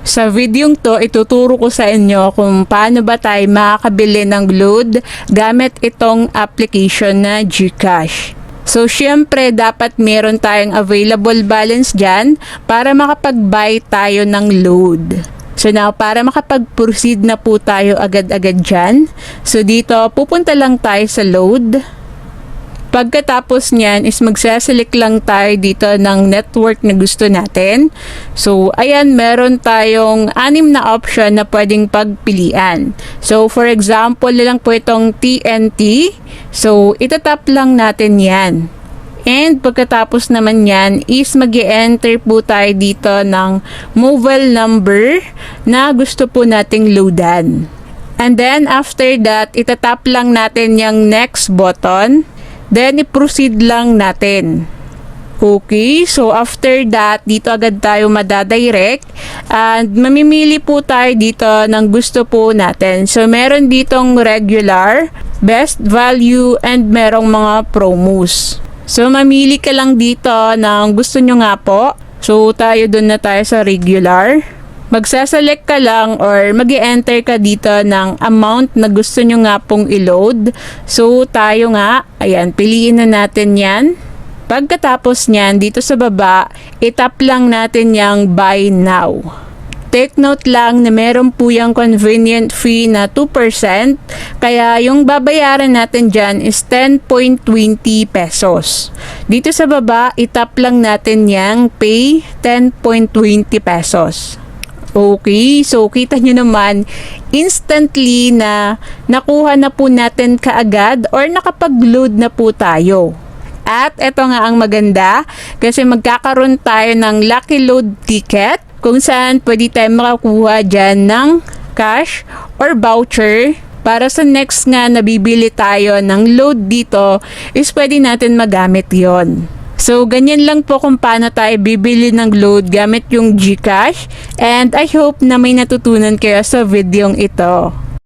Sa videong to, ituturo ko sa inyo kung paano ba tayo makakabili ng load gamit itong application na GCash. So, syempre, dapat meron tayong available balance dyan para makapag-buy tayo ng load. So, now, para makapag-proceed na po tayo agad-agad dyan. So, dito, pupunta lang tayo sa load. Pagkatapos niyan is magsaselect lang tayo dito ng network na gusto natin. So, ayan, meron tayong 6 na option na pwedeng pagpilian. So, for example, lang po itong TNT. So, itatap lang natin yan. And pagkatapos naman yan is mag-enter po tayo dito ng mobile number na gusto po nating loadan. And then, after that, itatap lang natin yung next button. Then, i-proceed lang natin. Okay, so after that, dito agad tayo madadirect. And mamimili po tayo dito ng gusto po natin. So, meron ditong regular, best value, and merong mga promos. So, mamili ka lang dito ng gusto nyo nga po. So, tayo dun na tayo sa regular. Magsaselect ka lang or mag-enter ka dito ng amount na gusto nyo nga pong i-load. So, tayo nga, ayan, piliin na natin yan. Pagkatapos nyan, dito sa baba, itap lang natin yung buy now. Take note lang na meron po yung convenient fee na 2%. Kaya yung babayaran natin dyan is 10.20 pesos. Dito sa baba, itap lang natin yung pay 10.20 pesos. Okay, so kita nyo naman instantly na nakuha na po natin kaagad or nakapag-load na po tayo. At ito nga ang maganda kasi magkakaroon tayo ng lucky load ticket kung saan pwede tayo makakuha dyan ng cash or voucher para sa next nga nabibili tayo ng load dito is pwede natin magamit yon. So, ganyan lang po kung paano tayo bibili ng load gamit yung GCash. And I hope na may natutunan kayo sa videong ito.